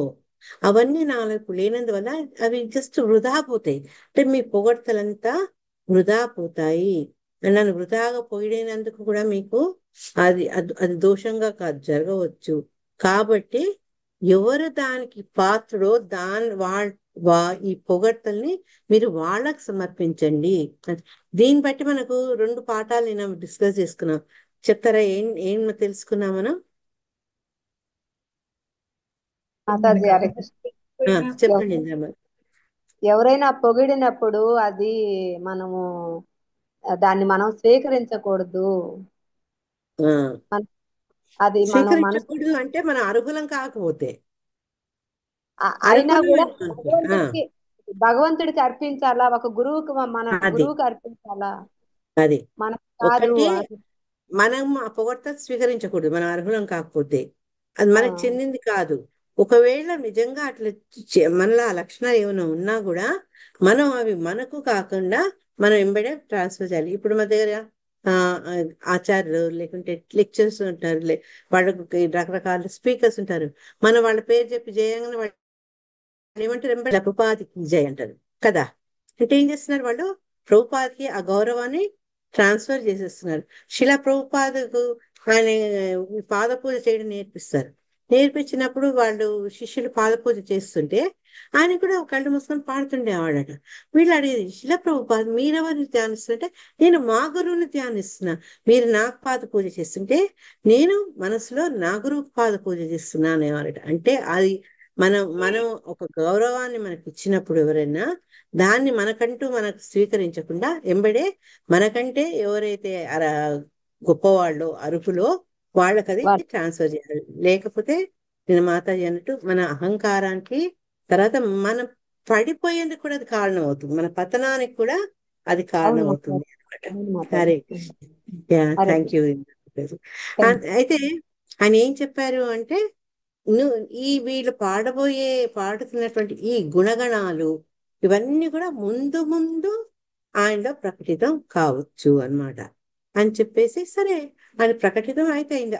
Speaker 1: అవన్నీ నాకు లేనందువల్ల అవి జస్ట్ వృధా పోతాయి. అంటే మీ పొగడ్తలంతా వృధా పోతాయి. నన్ను వృధాగా పొగిడినందుకు కూడా మీకు అది దోషంగా కాదు, జరగవచ్చు. కాబట్టి ఎవరు దానికి పాత్రో ఈ పొగడ్తల్ని మీరు వాళ్ళకి సమర్పించండి. దీన్ని బట్టి మనకు 2 పాఠాలు నేను డిస్కస్ చేసుకున్నాం. చెప్తారా ఏం తెలుసుకున్నాం మనం?
Speaker 9: మాతాజీ హరే కృష్ణ.
Speaker 1: చెప్పండి ఇంద్రమ్మ.
Speaker 9: ఎవరైనా పొగిడినప్పుడు అది మనము దాన్ని మనం స్వీకరించకూడదు. అది
Speaker 1: స్వీకరించకూడదు అంటే మన అర్హులం కాకపోతే,
Speaker 9: అయినా కూడా భగవంతుడికి అర్పించాలా, ఒక గురువుకి మన గురువుకి అర్పించాలా.
Speaker 1: అది
Speaker 9: మనకు కాదు,
Speaker 1: మనం ఆ పొగడ్త స్వీకరించకూడదు మనం అర్హులం కాకపోతే. అది మనకు చెందింది కాదు. ఒకవేళ నిజంగా అట్లా మనలో ఆ లక్షణాలు ఏమైనా ఉన్నా కూడా మనం అవి మనకు కాకుండా మనం వెంబడే ట్రాన్స్ఫర్ చేయాలి. ఇప్పుడు మా దగ్గర ఆచార్యులు లేకుంటే లెక్చర్స్ ఉంటారు, వాళ్ళకి రకరకాల స్పీకర్స్ ఉంటారు. మనం వాళ్ళ పేరు చెప్పి జయంగా వాళ్ళు ఏమంటారు, వెంబడి ప్రభుపాదికి జయ అంటారు కదా. అంటే ఏం చేస్తున్నారు వాళ్ళు? ప్రభుపాదికి ఆ గౌరవాన్ని ట్రాన్స్ఫర్ చేసేస్తున్నారు. శిలా ప్రభుపాదకు ఆయన పాద పూజ చేయడం నేర్పించినప్పుడు వాళ్ళు శిష్యులు పాద పూజ చేస్తుంటే ఆయన కూడా కళ్ళు మూసుకొని పాడుతుండేవాడట. వీళ్ళు అడిగేది, శిలా ప్రభుపాద మీరెవరిని ధ్యానిస్తుంటే, నేను మా గురువుని ధ్యానిస్తున్నా. మీరు నాకు పాద పూజ చేస్తుంటే నేను మనసులో నా గురువుకి పాద పూజ చేస్తున్నా అనేవారట. అంటే అది మనం ఒక గౌరవాన్ని మనకి ఇచ్చినప్పుడు ఎవరైనా దాన్ని మనకంటూ మనకు స్వీకరించకుండా ఎంబడే మనకంటే ఎవరైతే గొప్పవాళ్ళో అరుపులో వాళ్ళకి అది ట్రాన్స్ఫర్ చేయాలి. లేకపోతే నేను మాతాజీ అన్నట్టు మన అహంకారానికి తర్వాత మనం పడిపోయేందుకు కూడా అది కారణం అవుతుంది, మన పతనానికి కూడా అది కారణం అవుతుంది అనమాట. Hare thank you. అయితే ఆయన ఏం చెప్పారు అంటే, వీళ్ళు పాడుతున్నటువంటి ఈ గుణగణాలు ఇవన్నీ కూడా ముందు ముందు ఆయనలో ప్రకటితం కావచ్చు అన్నమాట అని చెప్పేసి, సరే ఆయన ప్రకటితం అయితే అయింది.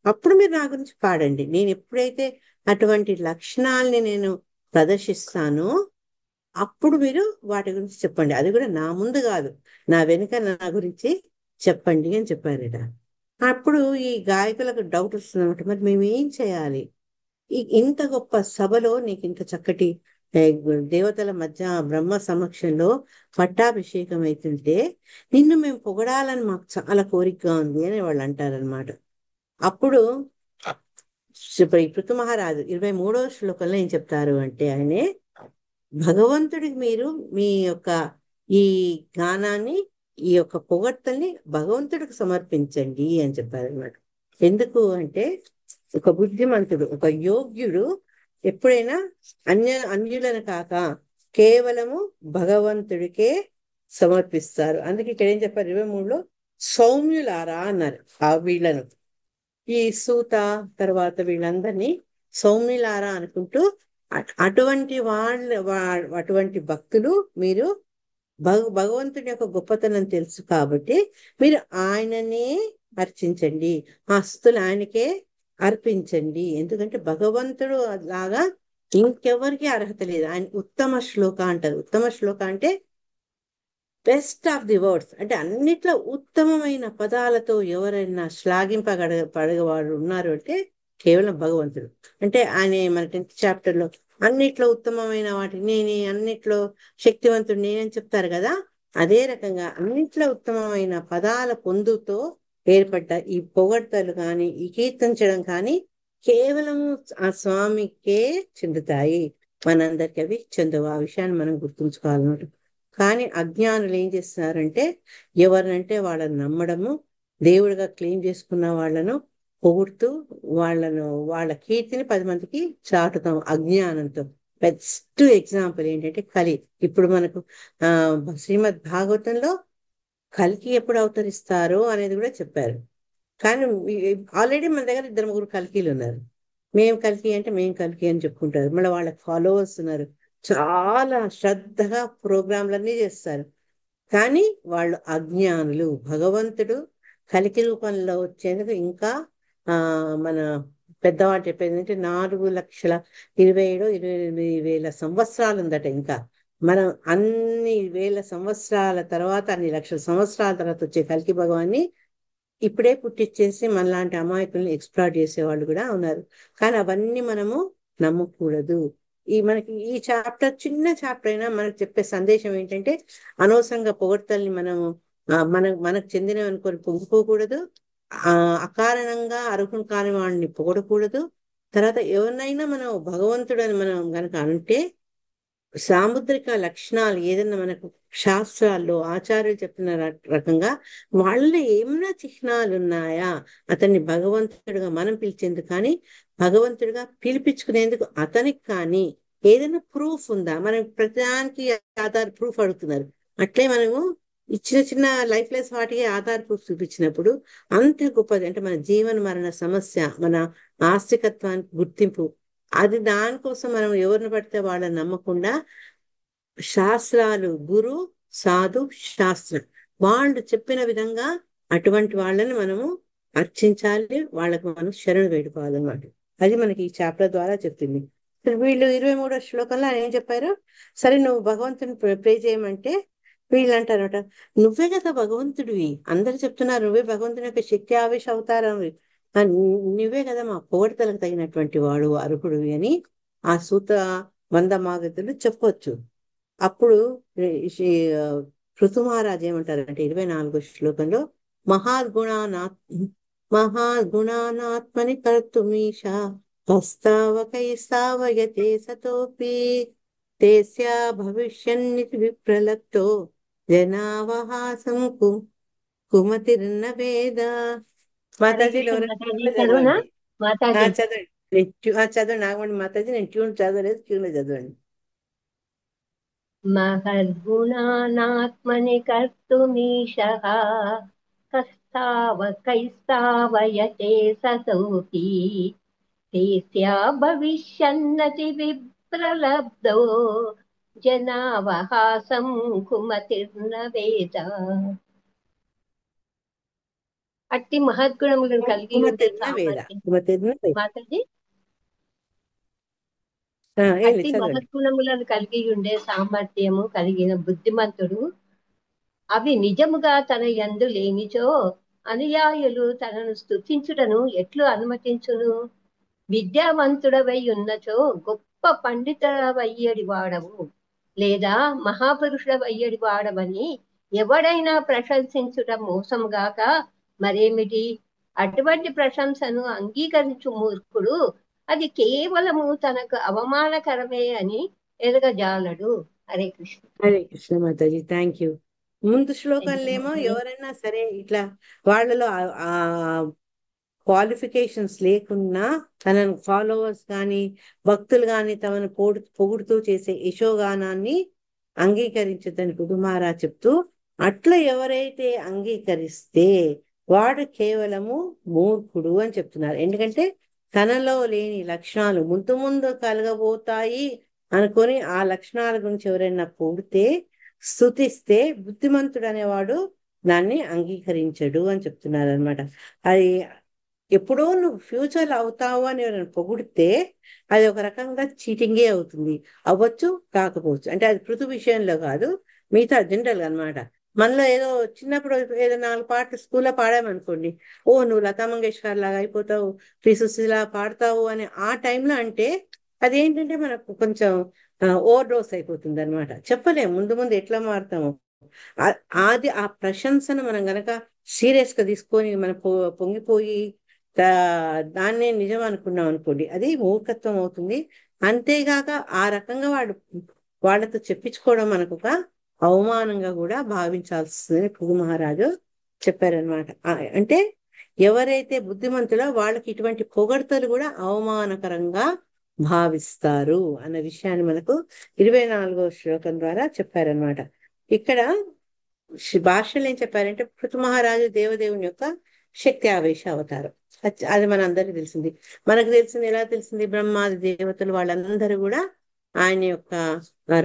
Speaker 1: అప్పుడు మీరు నా గురించి పాడండి. నేను ఎప్పుడైతే అటువంటి లక్షణాలని నేను ప్రదర్శిస్తానో అప్పుడు మీరు వాటి గురించి చెప్పండి. అది కూడా నా ముందు కాదు, నా వెనుక నా గురించి చెప్పండి అని చెప్పారట. అప్పుడు ఈ గాయకులకు డౌట్ వస్తుందన్నమాట, మరి మేము ఏం చేయాలి? ఇంత గొప్ప సభలో నీకు ఇంత చక్కటి దేవతల మధ్య బ్రహ్మ సమక్షంలో పట్టాభిషేకం అవుతుంటే నిన్ను మేము పొగడాలని మాకు చాలా కోరికగా ఉంది అని వాళ్ళు అంటారనమాట. అప్పుడు ఈ పృథు మహారాజు 23వ శ్లోకంలో ఏం చెప్తారు అంటే, ఆయనే భగవంతుడికి మీరు మీ యొక్క ఈ గానాన్ని, ఈ యొక్క పొగడ్తల్ని భగవంతుడికి సమర్పించండి అని చెప్పారనమాట. ఎందుకు అంటే, ఒక బుద్ధిమంతుడు, ఒక యోగ్యుడు ఎప్పుడైనా అన్యులను కాక కేవలము భగవంతుడికే సమర్పిస్తారు. అందుకే ఇక్కడ ఏం చెప్పారు 23లో, సౌమ్యులారా అన్నారు. వీళ్ళను, ఈ సూత తర్వాత వీళ్ళందరినీ సౌమ్యులారా అనుకుంటూ, అటువంటి భక్తులు మీరు భగవంతుడి యొక్క గొప్పతనం తెలుసు కాబట్టి మీరు ఆయననే అర్చించండి, ఆ స్తుతులు ఆయనకే అర్పించండి. ఎందుకంటే భగవంతుడు లాగా ఇంకెవరికి అర్హత లేదు. ఆయన ఉత్తమ శ్లోక అంటారు. ఉత్తమ శ్లోక అంటే బెస్ట్ ఆఫ్ ది వర్డ్స్, అంటే అన్నిట్లో ఉత్తమమైన పదాలతో ఎవరైనా పడగవాడు ఉన్నారు అంటే కేవలం భగవంతుడు. అంటే ఆయన మన 10th చాప్టర్లో అన్నిట్లో ఉత్తమమైన వాటి నేనే, అన్నిట్లో శక్తివంతుడు నేనని చెప్తారు కదా. అదే రకంగా అన్నిట్లో ఉత్తమమైన పదాల పొందుతో ఏర్పడ్డ ఈ పొగడ్తలు కానీ ఈ కీర్తించడం కానీ కేవలం ఆ స్వామికే చెందుతాయి, మనందరికి అవి చెందవు. ఆ విషయాన్ని మనం గుర్తుంచుకోవాలన్నమాట. కానీ అజ్ఞానులు ఏం చేస్తున్నారంటే, ఎవరినంటే వాళ్ళని నమ్మడము, దేవుడిగా క్లెయిమ్ చేసుకున్న వాళ్ళను పొగుడుతూ వాళ్ళ కీర్తిని 10 మందికి చాటుతాం అజ్ఞానంతో. బెస్ట్ ఎగ్జాంపుల్ ఏంటంటే కలి. ఇప్పుడు మనకు శ్రీమద్ భాగవతంలో కల్కి ఎప్పుడు అవతరిస్తారో అనేది కూడా చెప్పారు. కానీ ఆల్రెడీ మన దగ్గర 2-3 కల్కీలు ఉన్నారు. మేము కల్కి అంటే మేము కల్కి అని చెప్పుకుంటారు. మళ్ళీ వాళ్ళకి ఫాలోవర్స్ ఉన్నారు, చాలా శ్రద్ధగా ప్రోగ్రాంలన్నీ చేస్తారు. కానీ వాళ్ళు అజ్ఞానులు. భగవంతుడు కలికి రూపంలో వచ్చేందుకు ఇంకా మన పెద్దవాళ్ళు చెప్పేది అంటే 4,27,28,000 సంవత్సరాలు ఉందట ఇంకా మనం అన్ని వేల సంవత్సరాల తర్వాత, అన్ని లక్షల సంవత్సరాల తర్వాత వచ్చే కల్కి భగవాన్ని ఇప్పుడే పుట్టించేసి మనలాంటి అమాయకుల్ని ఎక్స్ప్లాయిట్ చేసేవాళ్ళు కూడా ఉన్నారు. కానీ అవన్నీ మనము నమ్మకూడదు. మనకి ఈ చాప్టర్ చిన్న చాప్టర్ అయినా మనకు చెప్పే సందేశం ఏంటంటే, అనవసరంగా పొగడ్తల్ని మనము మనకు చెందినవి అనుకొని పొంగిపోకూడదు. అకారణంగా అర్హులు కాని వాడిని పొగడకూడదు. తర్వాత ఎవరినైనా మనం భగవంతుడని మనం గనక అంటే, సాముద్రిక లక్షణాలు ఏదైనా మనకు శాస్త్రాల్లో ఆచార్యులు చెప్తున్న రకంగా వాళ్ళలో ఏమైనా చిహ్నాలు ఉన్నాయా అతన్ని భగవంతుడిగా మనం పిలిచేందుకు కానీ, భగవంతుడిగా పిలిపించుకునేందుకు అతనికి కానీ ఏదైనా ప్రూఫ్ ఉందా? మనం ప్రతిదానికి ఆధార్ ప్రూఫ్ అడుగుతున్నారు. అట్లే మనము చిన్న చిన్న లైఫ్ లెస్ వాటికి ఆధార్ ప్రూఫ్ చూపించినప్పుడు అంత గొప్పది. అంటే మన జీవన మరణ సమస్య, మన ఆస్తికత్వానికి గుర్తింపు, అది దానికోసం మనం ఎవరిని పడితే వాళ్ళని నమ్మకుండా శాస్త్రాలు, గురు సాధు శాస్త్రం వాళ్ళు చెప్పిన విధంగా అటువంటి వాళ్ళని మనము అర్చించాలి, వాళ్ళకు మనం శరణు వేడుకోవాలన్నమాట. అది మనకి ఈ చాప్టర్ ద్వారా చెప్తుంది. వీళ్ళు 23వ శ్లోకంలో ఆయన ఏం చెప్పారు? సరే నువ్వు భగవంతుని ప్రే చేయమంటే వీళ్ళు అంటారట, నువ్వే కదా భగవంతుడివి, అందరు చెప్తున్నారు నువ్వే భగవంతుని యొక్క శక్తి ఆవేశ అవతారం, నువ్వే కదా మా పొగడ్తలకు తగినటువంటి వాడు అర్హుడివి అని ఆ సూత మందమాగతులు చెప్పొచ్చు. అప్పుడు పృథు మహారాజు ఏమంటారంటే 24వ శ్లోకంలో, మహాగుణానాత్మని కర్తుమీష హస్తావకైస్తావయతే సతోపి తేస్యా భవిష్యన్నితి విప్రలప్తో జనావహాసం కుమతిర్న వేద. మాతాజీలు
Speaker 9: చదువునా మాతాజీ?
Speaker 1: చదవండి నాగమణి మాతాజీ. నేను ట్యూన్ చదవలేదు, ట్యూన్ చదవండి.
Speaker 9: महद्गुणानात्मनि कर्तुमीशः कस्तावकैस्तावयते सतोऽपि तेस्या भविष्यन्नति विप्रलब्धो जनावहासं कुमतिर्न వేద. అట్టి మహద్గుణములను కలిగి ఉండే మాతాజీ, అట్టి మహద్గుణములను కలిగి ఉండే సామర్థ్యము కలిగిన బుద్ధిమంతుడు అవి నిజముగా తన యందు లేనిచో అనుయాయులు తనను స్తుతించుటను ఎట్లు అనుమతించును? విద్యావంతుడవై ఉన్నచో గొప్ప పండితుడవయ్యడి వాడవు లేదా మహాపురుషుడవయ్యడి వాడవని ఎవడైనా ప్రశంసించుట మోసంగాక మరేమిటి? అటువంటి ప్రశంసను అంగీకరించు మూర్ఖుడు అది కేవలము తనకు అవమానకరమే అని ఎరగజాలడు. హరే కృష్ణ.
Speaker 1: హరే కృష్ణ మాతాజీ, థ్యాంక్ యూ. ముందు శ్లోకంలో ఏమో ఎవరైనా సరే ఇట్లా వాళ్ళలో ఆ క్వాలిఫికేషన్స్ లేకున్నా తనను ఫాలోవర్స్ కానీ భక్తులు కానీ తమను పొగుడుతూ చేసే యశోగానాన్ని అంగీకరించదని కుదుమారా చెప్తూ, అట్లా ఎవరైతే అంగీకరిస్తే వాడు కేవలము మూర్ఖుడు అని చెప్తున్నారు. ఎందుకంటే తనలో లేని లక్షణాలు ముందు ముందు కలగబోతాయి అనుకొని ఆ లక్షణాల గురించి ఎవరైనా పొగిడితే స్తుతిస్తే బుద్ధిమంతుడు అనేవాడు దాన్ని అంగీకరించడు అని చెప్తున్నారు అనమాట. అది ఎప్పుడో నువ్వు ఫ్యూచర్ అవుతావు అని ఎవరైనా పొగిడితే అది ఒక రకంగా చీటింగే అవుతుంది. అవ్వచ్చు, కాకపోవచ్చు. అంటే అది పృథు విషయంలో కాదు, మిగతా జనరల్ అనమాట. మనలో ఏదో చిన్నప్పుడు ఏదో 4 పాటలు స్కూల్లో పాడామనుకోండి, ఓ నువ్వు లతా మంగేష్కర్ లాగా అయిపోతావు, శ్రీ సుశీలా పాడతావు అని ఆ టైంలో అంటే అదేంటంటే మనకు కొంచెం ఓవర్ డోస్ అయిపోతుంది అనమాట. చెప్పలేము ముందు ముందు ఎట్లా మారుతాము. అది ఆ ప్రశంసను మనం గనక సీరియస్ గా తీసుకొని మనం పొంగిపోయి దాన్నే నిజం అనుకున్నాం అనుకోండి, అది మూర్ఖత్వం అవుతుంది. అంతేగాక ఆ రకంగా వాళ్ళతో చెప్పించుకోవడం మనకు ఒక అవమానంగా కూడా భావించాల్సిందని పృథు మహారాజు చెప్పారనమాట. అంటే ఎవరైతే బుద్ధిమంతులో వాళ్ళకి ఇటువంటి పొగడ్తలు కూడా అవమానకరంగా భావిస్తారు అన్న విషయాన్ని మనకు 24వ శ్లోకం ద్వారా చెప్పారనమాట. ఇక్కడ భాషలు ఏం చెప్పారంటే, పృథు మహారాజు దేవదేవుని యొక్క శక్తి ఆవేశ అవతారం. అది మన అందరికీ తెలిసింది. మనకు తెలిసింది ఎలా తెలిసింది? బ్రహ్మాది దేవతలు వాళ్ళందరూ కూడా ఆయన యొక్క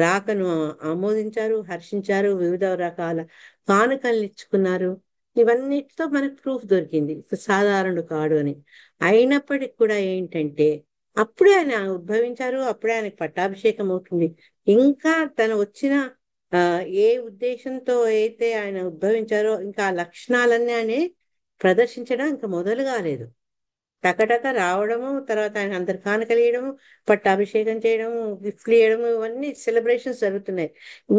Speaker 1: రాకను ఆమోదించారు, హర్షించారు, వివిధ రకాల కానుకలు ఇచ్చుకున్నారు. ఇవన్నిటితో మనకు ప్రూఫ్ దొరికింది సాధారణుడు కాడు అని. అయినప్పటికీ కూడా ఏంటంటే అప్పుడే ఆయన ఉద్భవించారు, అప్పుడే ఆయనకు పట్టాభిషేకం అవుతుంది. ఇంకా తను వచ్చిన ఆ ఏ ఉద్దేశంతో అయితే ఆయన ఉద్భవించారో ఇంకా ఆ లక్షణాలన్నీ ఆయన ప్రదర్శించడం ఇంకా మొదలు కాలేదు. టకటక రావడము, తర్వాత ఆయన అందరు కానుకలు ఇవ్వడము, పట్టాభిషేకం చేయడము, గిఫ్ట్లు ఇవ్వడము, ఇవన్నీ సెలబ్రేషన్స్ జరుగుతున్నాయి.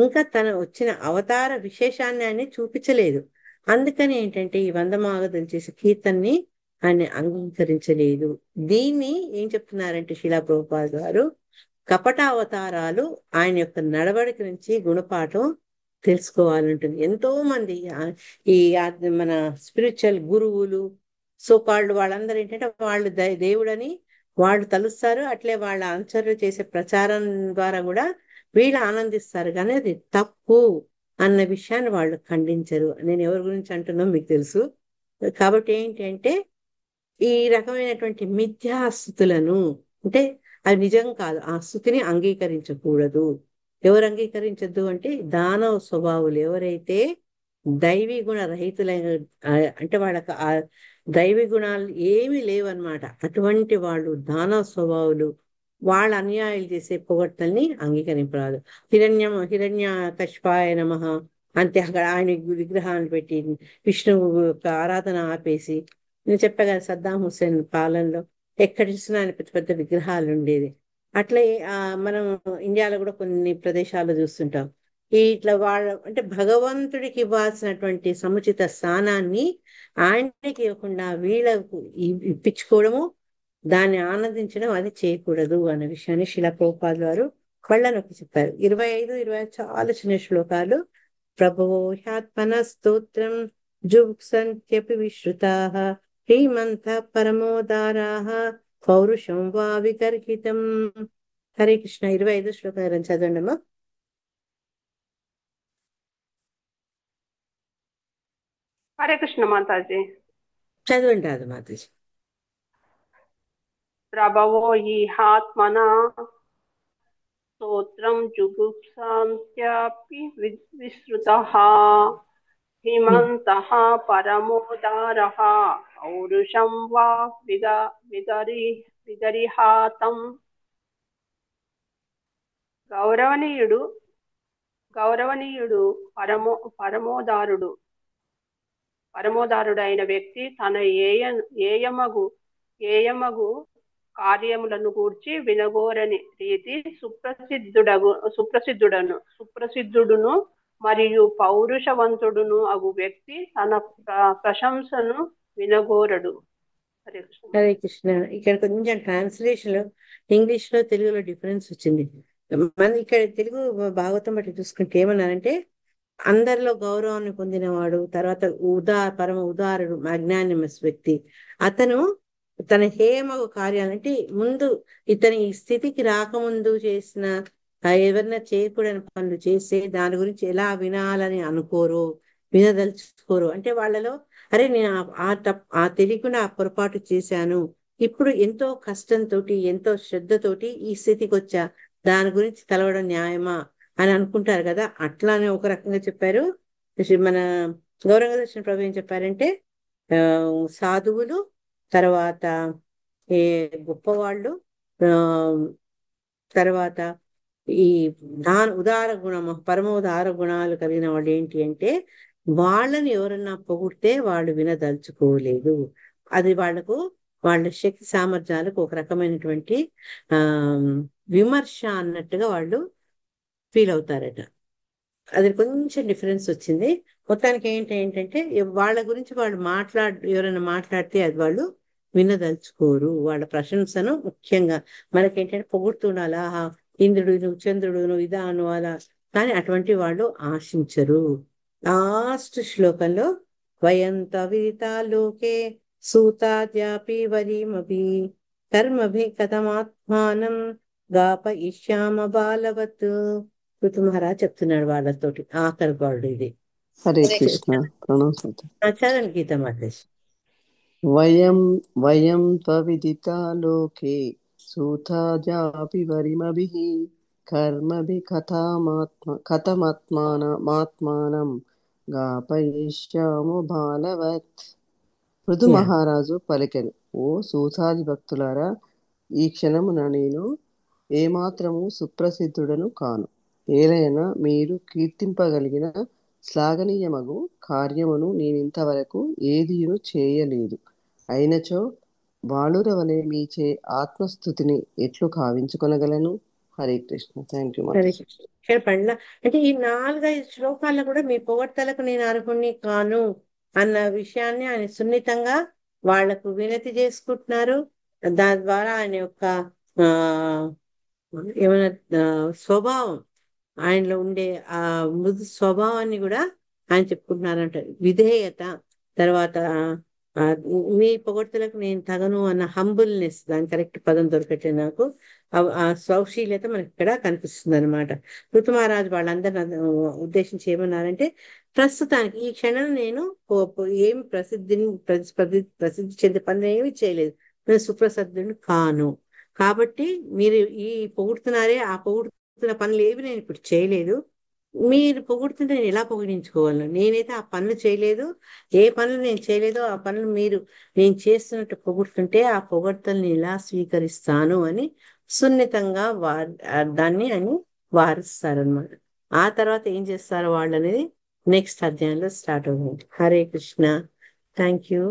Speaker 1: ఇంకా తన వచ్చిన అవతార విశేషాన్ని ఆయన చూపించలేదు. అందుకని ఏంటంటే ఈ వందమాగదులు చేసే కీర్తనని ఆయన అంగీకరించలేదు. దీన్ని ఏం చెప్తున్నారంటే శిలా ప్రభుపాద గారు, కపట అవతారాలు ఆయన యొక్క నడవడిక నుంచి గుణపాఠం తెలుసుకోవాలంటుంది. ఎంతో మంది ఈ మన స్పిరిచువల్ గురువులు సోకాళ్ళు వాళ్ళందరూ ఏంటంటే వాళ్ళు దేవుడని వాళ్ళు తలుస్తారు, అట్లే వాళ్ళ అనుచరులు చేసే ప్రచారం ద్వారా కూడా వీళ్ళు ఆనందిస్తారు. కానీ అది తప్పు అన్న విషయాన్ని వాళ్ళు ఖండించరు. నేను ఎవరి గురించి అంటున్నా మీకు తెలుసు. కాబట్టి ఏంటంటే ఈ రకమైనటువంటి మిథ్యాస్థుతులను, అంటే అది నిజం కాదు, ఆ స్థుతిని అంగీకరించకూడదు. ఎవరు అంగీకరించద్దు అంటే దానవ స్వభావులు, ఎవరైతే దైవీ గుణ రహితులైన, అంటే వాళ్ళకి ఆ దైవీ గుణాలు ఏమీ లేవన్నమాట, అటువంటి వాళ్ళు దానవ స్వభావులు, వాళ్ళ అన్యాయాలు చేసే పొగడ్తల్ని అంగీకరింపరాదు. హిరణ్య కశ్పాయ నమః అంతే, అక్కడ ఆయన విగ్రహాన్ని పెట్టి విష్ణువు యొక్క ఆరాధన ఆపేసి, నేను చెప్పా కదా సద్దాం హుస్సేన్ పాలనలో ఎక్కడ చూసినా ఆయన పెద్ద పెద్ద విగ్రహాలు ఉండేది. అట్లే మనం ఇండియాలో కూడా కొన్ని ప్రదేశాల్లో చూస్తుంటాం. ఇట్లా వాళ్ళ అంటే భగవంతుడికి ఇవ్వాల్సినటువంటి సముచిత స్థానాన్ని ఆయనకి ఇవ్వకుండా వీళ్ళకు ఇప్పించుకోవడము, దాన్ని ఆనందించడం అది చేయకూడదు అనే విషయాన్ని శిలా ప్రభుపాద గారు కళ్ళ నొక్కి చెప్పారు. 25, 26 చాలా చిన్న శ్లోకాలు. ప్రభువో హ్యాత్మన స్తోత్రం జుగుప్సంత్యపి విశ్రుతాః శ్రీమంత పరమోదారాః పౌరుషం వా విగర్హితం. హరే కృష్ణ. 25 శ్లోకాలను చదవండమ్మా.
Speaker 9: హరే కృష్ణ మాతాజీ.
Speaker 1: చదవండి రాదు మాతాజీ.
Speaker 9: ప్రభవో ఈహాత్మన స్తోత్రం జుగుప్సాంత్యపి విశ్రుతః హిమంతః పరమోదారః పౌరుషం వా విగరిహాతం. గౌరవనీయుడు పరమోదారుడైన వ్యక్తి తన ఏయమగు కార్యములను గూర్చి వినగోరని రీతి సుప్రసిద్ధుడును మరియు పౌరుషవంతుడును అగు వ్యక్తి తన ప్రశంసను వినగోరడు.
Speaker 1: హరే కృష్ణ. ఇక్కడ కొంచెం ట్రాన్స్లేషన్ లో ఇంగ్లీష్ లో తెలుగులో డిఫరెన్స్ వచ్చింది. మన ఇక్కడ తెలుగు భాగవతం బట్టి చూసుకుంటే ఏమన్నారంటే అందరిలో గౌరవాన్ని పొందినవాడు, తర్వాత పరమ ఉదారుడు, మ్యాగ్నానిమస్ వ్యక్తి. అతను తన హేమగు కార్యాలంటే ముందు ఇతని ఈ స్థితికి రాకముందు చేసిన ఎవరైనా చేయకూడని పనులు చేస్తే దాని గురించి ఎలా వినాలని అనుకోరు, వినదలుచుకోరు. అంటే వాళ్ళలో అరే నేను ఆ తెలియకుండా ఆ పొరపాటు చేశాను, ఇప్పుడు ఎంతో కష్టంతో ఎంతో శ్రద్ధతోటి ఈ స్థితికి వచ్చా, దాని గురించి తలవడం న్యాయమా అని అనుకుంటారు కదా. అట్లానే ఒక రకంగా చెప్పారు. మన గౌరవదర్శన ప్రభు ఏం చెప్పారంటే సాధువులు, తర్వాత గొప్పవాళ్ళు, తర్వాత ఈ ఉదార గుణము పరమోదార గుణాలు కలిగిన వాళ్ళు ఏంటి అంటే వాళ్ళని ఎవరన్నా పొగిడితే వాళ్ళు వినదలుచుకోలేదు. అది వాళ్ళ శక్తి సామర్థ్యాలకు ఒక రకమైనటువంటి విమర్శ అన్నట్టుగా వాళ్ళు ఫీల్ అవుతారట. అది కొంచెం డిఫరెన్స్ వచ్చింది. మొత్తానికి ఏంటంటే వాళ్ళ గురించి వాళ్ళు ఎవరైనా మాట్లాడితే అది వాళ్ళు వినదలుచుకోరు. వాళ్ళ ప్రశంసను ముఖ్యంగా మనకేంటంటే పొగుడుతుండాలి, ఆహా ఇంద్రుడు నువ్వు, చంద్రుడు నువ్వు, ఇదాను అలా, కానీ అటువంటి వాళ్ళు ఆశించరు. లాస్ట్ శ్లోకంలో వయంత విదితాలోకే సూతాద్యాపి వరీమపి కర్మభి కథమాత్మానం గాప ఇష్యామ బాలవత్. ఋతు మహారాజ్ చెప్తున్నాడు వాళ్ళతోటి ఆఖరి గాడు ఇది.
Speaker 10: హరే కృష్ణ.
Speaker 1: చదవండి గీత మాతాజీ.
Speaker 10: వయం త్వవిదితాలోకే సూతాజాపి వరిమభిః కర్మభి కథమాత్మానం గాపయిష్యాము బాలవత్. పృథు మహారాజు పలికెను, ఓ సూతాది భక్తులారా, ఈ క్షణమున నేను ఏమాత్రము సుప్రసిద్ధుడను కాను. ఏలైనా మీరు కీర్తింపగలిగిన శ్లాఘనీయమగు కార్యమును నేనింతవరకు ఏదియును చేయలేదు. అయినచో బాలురవలే మీచే ఆత్మస్థుతిని ఎట్లు కావించుకొనగలను? హరే కృష్ణ. థ్యాంక్ యూ
Speaker 1: హరే
Speaker 10: మాతాజీ.
Speaker 1: కృష్ణ. ఇక్కడ పండ్ల అంటే ఈ 4-5 శ్లోకాల్లో కూడా మీ పొగడ్తలకు నేను అర్హుణ్ణి కాను అన్న విషయాన్ని ఆయన సున్నితంగా వాళ్లకు వినతి చేసుకుంటున్నారు. దాని ద్వారా ఆయన యొక్క ఆ ఏమైనా స్వభావం, ఆయనలో ఉండే ఆ మృదు స్వభావాన్ని కూడా ఆయన చెప్పుకుంటున్నారంట. విధేయత, తర్వాత మీ పొగడ్తలకు నేను తగను అన్న హంబుల్నెస్, దాని కరెక్ట్ పదం దొరకట్లేదు నాకు. ఆ స్వశీలత మనకి ఇక్కడ కనిపిస్తుంది అనమాట. ఋతుమహారాజు వాళ్ళందరిని ఉద్దేశించి ఏమన్నారంటే, ప్రస్తుతానికి ఈ క్షణం నేను ఏమి ప్రసిద్ధి చెందే పనులు ఏమి చేయలేదు, నేను సుప్రసిద్ధుని కాను. కాబట్టి మీరు ఈ పొగుడుతున్నారే, ఆ పొగుడుతున్న పనులు ఏవి నేను ఇప్పుడు చేయలేదు. మీరు పొగుడుతుంటే నేను ఎలా పొగిడించుకోగలను? నేనైతే ఆ పనులు చేయలేదు. ఏ పనులు నేను చేయలేదో ఆ పనులు మీరు నేను చేస్తున్నట్టు పొగుడుతుంటే ఆ పొగడ్తల్ని ఎలా స్వీకరిస్తాను అని సున్నితంగా దాన్ని అని వారిస్తారనమాట. ఆ తర్వాత ఏం చేస్తారో వాళ్ళు అనేది నెక్స్ట్ అధ్యాయంలో స్టార్ట్ అవుతుంది. హరే కృష్ణ. Thank you.